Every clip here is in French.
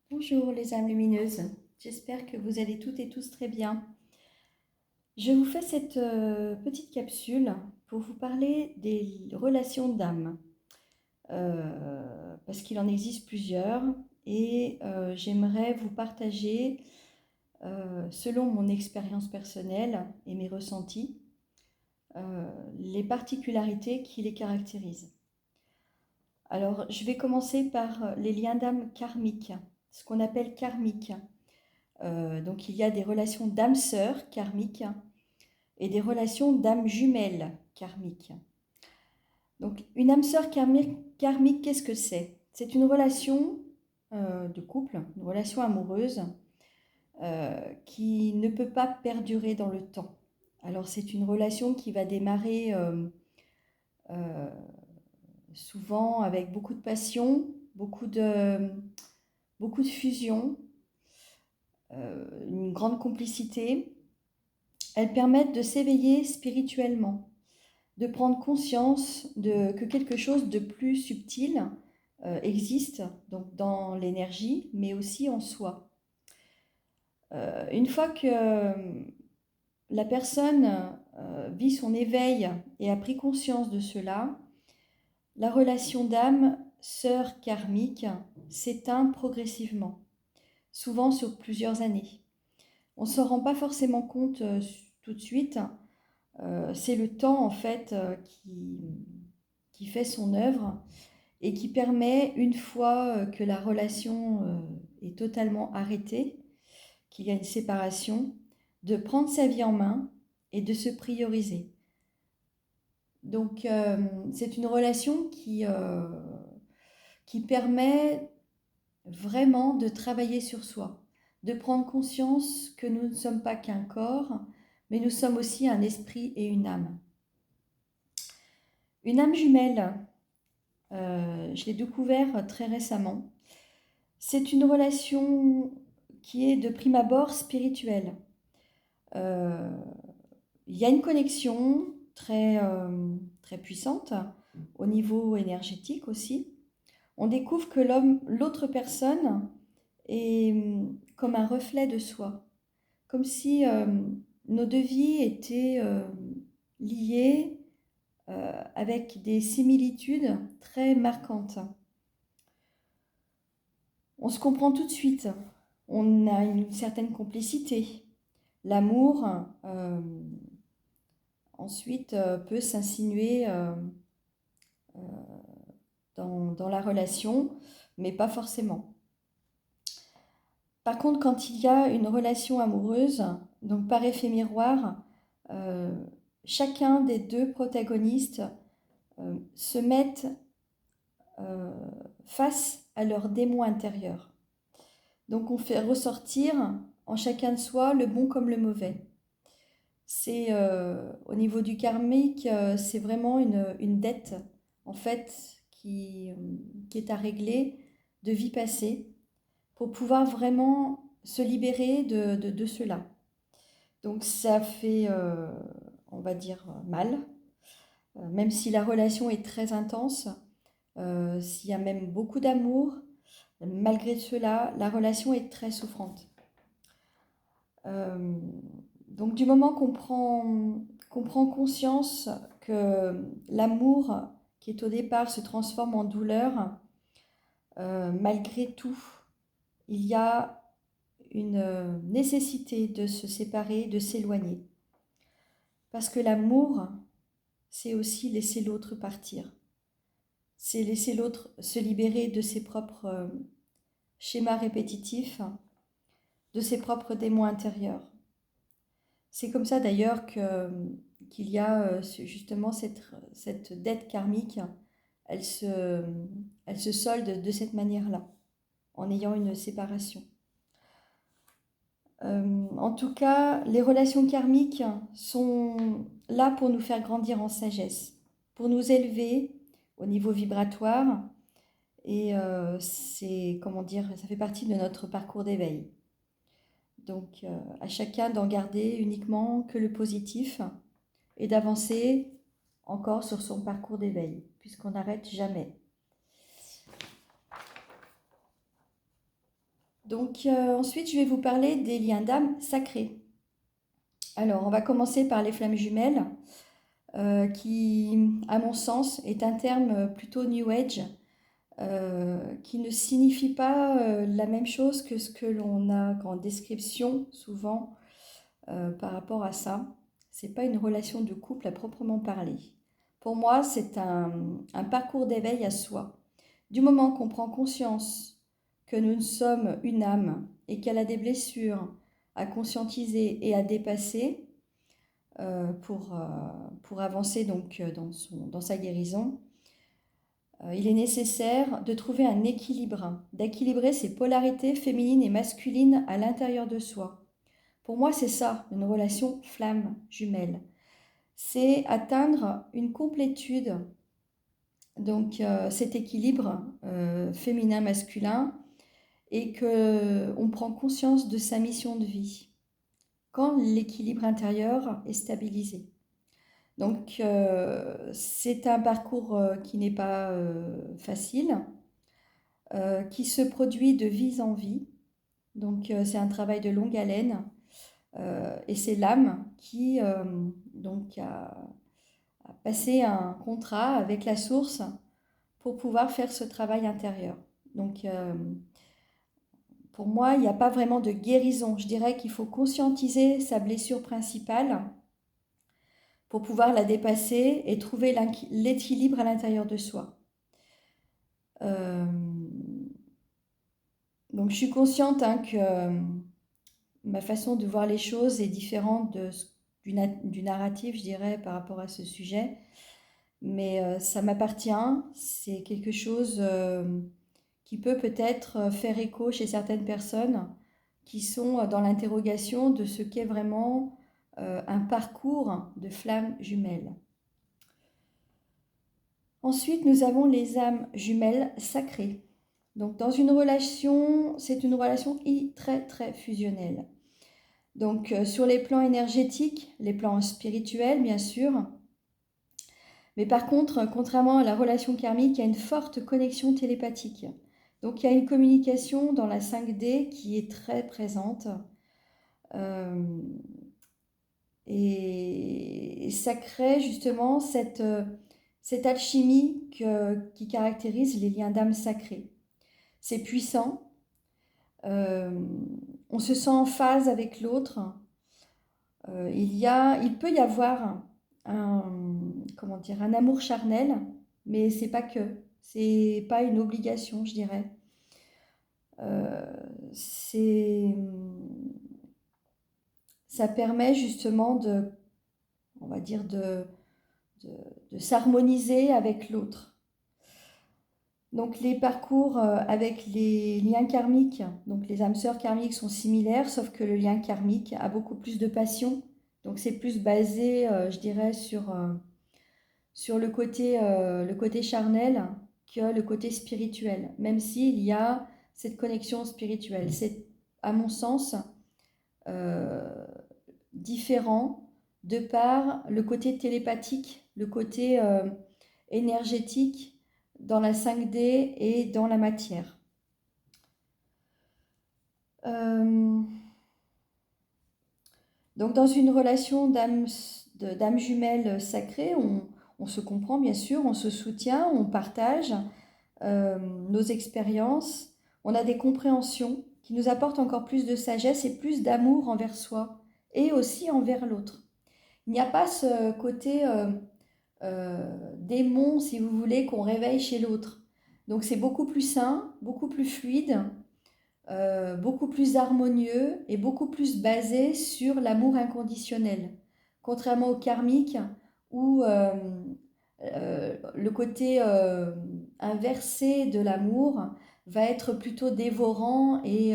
Bonjour les âmes lumineuses, j'espère que vous allez toutes et tous très bien. Je vous fais cette petite capsule pour vous parler des relations d'âme, parce qu'il en existe plusieurs et j'aimerais vous partager, selon mon expérience personnelle et mes ressentis, les particularités qui les caractérisent. Alors je vais commencer par les liens d'âme karmiques, ce qu'on appelle karmiques. Donc il y a des relations d'âmes sœurs karmiques et des relations d'âmes jumelles karmiques. Donc une âme sœur karmique, qu'est-ce que c'est? C'est une relation de couple, une relation amoureuse qui ne peut pas perdurer dans le temps. Alors c'est une relation qui va démarrer euh, souvent avec beaucoup de passion, beaucoup de fusion, une grande complicité. Elles permettent de s'éveiller spirituellement, de prendre conscience que quelque chose de plus subtil existe, donc dans l'énergie, mais aussi en soi. Une fois que la personne vit son éveil et a pris conscience de cela, la relation d'âme, sœur karmique, s'éteint progressivement, souvent sur plusieurs années. On ne s'en rend pas forcément compte tout de suite. C'est le temps en fait qui fait son œuvre et qui permet, une fois que la relation est totalement arrêtée, qu'il y a une séparation, de prendre sa vie en main et de se prioriser. Donc c'est une relation qui permet vraiment de travailler sur soi, de prendre conscience que nous ne sommes pas qu'un corps, mais nous sommes aussi un esprit et une âme. Une âme jumelle, je l'ai découvert très récemment. C'est une relation qui est de prime abord spirituelle. Euh, Il y a une connexion très puissante au niveau énergétique aussi. On découvre que l'autre personne est comme un reflet de soi, comme si nos deux vies étaient liées avec des similitudes très marquantes. On se comprend tout de suite, on a une certaine complicité. L'amour, euh, ensuite, peut s'insinuer dans la relation, mais pas forcément. Par contre, quand il y a une relation amoureuse, donc par effet miroir, euh, chacun des deux protagonistes se mettent euh, face à leur démon intérieur. Donc on fait ressortir en chacun de soi le bon comme le mauvais. C'est au niveau du karmique, c'est vraiment une dette en fait qui est à régler de vie passée pour pouvoir vraiment se libérer de cela. Donc ça fait, on va dire, mal, même si la relation est très intense, s'il y a même beaucoup d'amour, malgré cela, la relation est très souffrante. Euh, donc du moment qu'on prend conscience que l'amour qui est au départ se transforme en douleur, malgré tout, il y a une nécessité de se séparer, de s'éloigner. Parce que l'amour, c'est aussi laisser l'autre partir. C'est laisser l'autre se libérer de ses propres schémas répétitifs, de ses propres démons intérieurs. C'est comme ça d'ailleurs qu'il y a justement cette dette karmique, elle se, elle se solde de cette manière-là, en ayant une séparation. En tout cas, les relations karmiques sont là pour nous faire grandir en sagesse, pour nous élever au niveau vibratoire, et c'est, comment dire, ça fait partie de notre parcours d'éveil. Donc, à chacun d'en garder uniquement que le positif et d'avancer encore sur son parcours d'éveil, puisqu'on n'arrête jamais. Donc ensuite, je vais vous parler des liens d'âme sacrés. Alors, on va commencer par les flammes jumelles, qui, à mon sens, est un terme plutôt New Age, qui ne signifie pas la même chose que ce que l'on a en description souvent par rapport à ça. C'est pas une relation de couple à proprement parler. Pour moi, c'est un parcours d'éveil à soi. Du moment qu'on prend conscience que nous sommes une âme et qu'elle a des blessures à conscientiser et à dépasser pour avancer donc dans sa guérison, il est nécessaire de trouver un équilibre, d'équilibrer ses polarités féminines et masculines à l'intérieur de soi. Pour moi, c'est ça, une relation flamme jumelle. C'est atteindre une complétude, donc cet équilibre féminin-masculin, et qu'on prend conscience de sa mission de vie quand l'équilibre intérieur est stabilisé. Donc c'est un parcours qui n'est pas facile, qui se produit de vie en vie. Donc c'est un travail de longue haleine et c'est l'âme qui donc a passé un contrat avec la source pour pouvoir faire ce travail intérieur. Donc pour moi, il n'y a pas vraiment de guérison. Je dirais qu'il faut conscientiser sa blessure principale pour pouvoir la dépasser et trouver l'équilibre à l'intérieur de soi. Donc je suis consciente que ma façon de voir les choses est différente du narratif, je dirais, par rapport à ce sujet. Mais ça m'appartient, c'est quelque chose qui peut peut-être faire écho chez certaines personnes qui sont dans l'interrogation de ce qu'est vraiment un parcours de flammes jumelles. Ensuite, nous avons les âmes jumelles sacrées. Donc dans une relation, c'est une relation très très fusionnelle. Donc sur les plans énergétiques, les plans spirituels bien sûr, mais par contre, contrairement à la relation karmique, il y a une forte connexion télépathique. Donc il y a une communication dans la 5D qui est très présente. Et ça crée justement cette alchimie qui caractérise les liens d'âme sacrés. C'est puissant, on se sent en phase avec l'autre. Il peut y avoir un amour charnel, mais c'est pas une obligation, je dirais. Ça permet justement on va dire de s'harmoniser avec l'autre. Donc les parcours avec les liens karmiques, donc les âmes sœurs karmiques sont similaires, sauf que le lien karmique a beaucoup plus de passion. Donc c'est plus basé, je dirais, sur le côté charnel que le côté spirituel, même s'il y a cette connexion spirituelle. C'est, à mon sens, différent de par le côté télépathique, le côté énergétique dans la 5D et dans la matière. Donc dans une relation d'âme jumelle sacrée, on se comprend bien sûr, on se soutient, on partage nos expériences, on a des compréhensions qui nous apportent encore plus de sagesse et plus d'amour envers soi et aussi envers l'autre. Il n'y a pas ce côté démon, si vous voulez, qu'on réveille chez l'autre. Donc c'est beaucoup plus sain, beaucoup plus fluide, beaucoup plus harmonieux et beaucoup plus basé sur l'amour inconditionnel. Contrairement au karmique où le côté inversé de l'amour va être plutôt dévorant et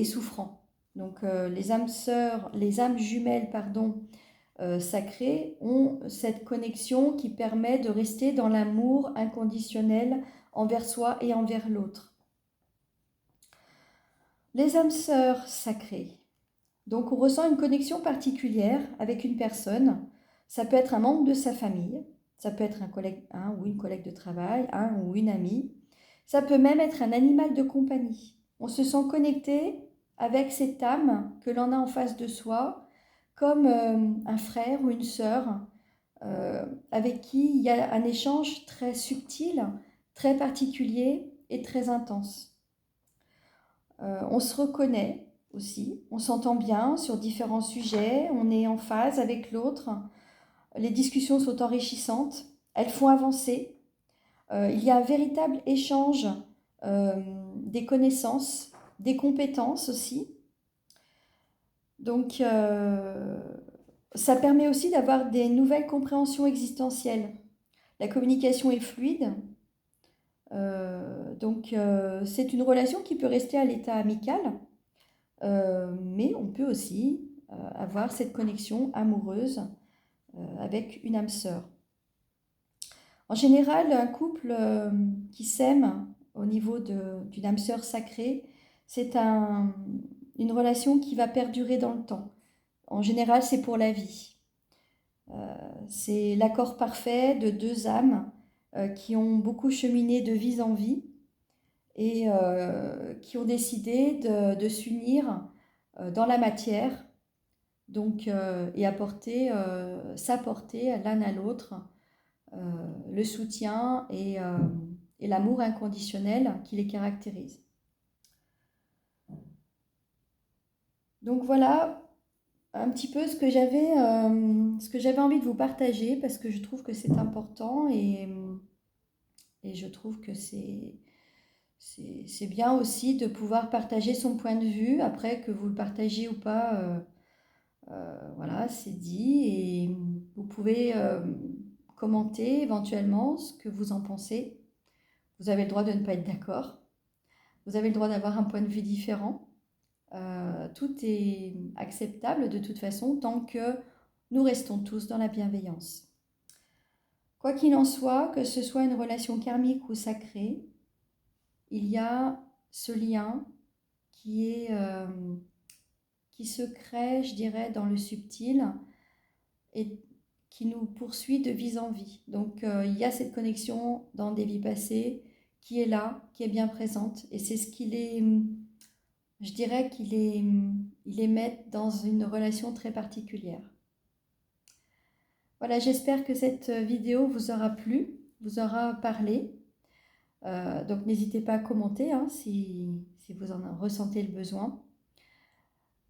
souffrant. Donc les âmes jumelles, pardon, sacrées ont cette connexion qui permet de rester dans l'amour inconditionnel envers soi et envers l'autre. Les âmes sœurs sacrées. Donc on ressent une connexion particulière avec une personne. Ça peut être un membre de sa famille, ça peut être un ou une collègue de travail, un ou une amie. Ça peut même être un animal de compagnie. On se sent connecté avec cette âme que l'on a en face de soi, comme un frère ou une sœur, avec qui il y a un échange très subtil, très particulier et très intense. On se reconnaît aussi, on s'entend bien sur différents sujets, on est en phase avec l'autre, les discussions sont enrichissantes, elles font avancer. Il y a un véritable échange des connaissances, des compétences aussi. Donc, ça permet aussi d'avoir des nouvelles compréhensions existentielles. La communication est fluide. C'est une relation qui peut rester à l'état amical, mais on peut aussi avoir cette connexion amoureuse avec une âme sœur. En général, un couple qui s'aime au niveau d'une âme sœur sacrée, c'est une relation qui va perdurer dans le temps. En général, c'est pour la vie. C'est l'accord parfait de deux âmes qui ont beaucoup cheminé de vie en vie et qui ont décidé de s'unir dans la matière et s'apporter l'un à l'autre le soutien et l'amour inconditionnel qui les caractérise. Donc voilà un petit peu ce que j'avais envie de vous partager parce que je trouve que c'est important et je trouve que c'est bien aussi de pouvoir partager son point de vue. Après, que vous le partagiez ou pas, voilà, c'est dit. Et vous pouvez commenter éventuellement ce que vous en pensez. Vous avez le droit de ne pas être d'accord. Vous avez le droit d'avoir un point de vue différent. Tout est acceptable de toute façon tant que nous restons tous dans la bienveillance. Quoi qu'il en soit, que ce soit une relation karmique ou sacrée, il y a ce lien qui se crée, je dirais, dans le subtil et qui nous poursuit de vie en vie. Donc il y a cette connexion dans des vies passées qui est là, qui est bien présente, et c'est ce qui je dirais il les met dans une relation très particulière. Voilà, j'espère que cette vidéo vous aura plu, vous aura parlé. Donc n'hésitez pas à commenter si vous en ressentez le besoin,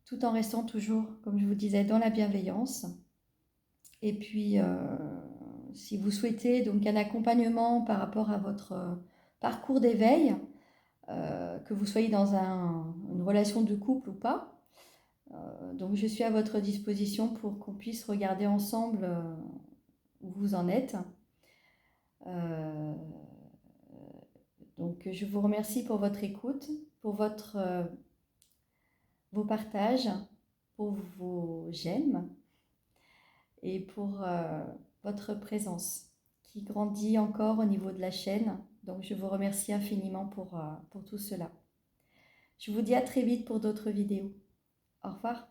tout en restant toujours, comme je vous disais, dans la bienveillance. Et puis, si vous souhaitez donc un accompagnement par rapport à votre parcours d'éveil, que vous soyez dans une relation de couple ou pas, donc je suis à votre disposition pour qu'on puisse regarder ensemble où vous en êtes. Donc je vous remercie pour votre écoute, pour vos partages, pour vos j'aime et pour votre présence qui grandit encore au niveau de la chaîne. Donc je vous remercie infiniment pour tout cela. Je vous dis à très vite pour d'autres vidéos. Au revoir.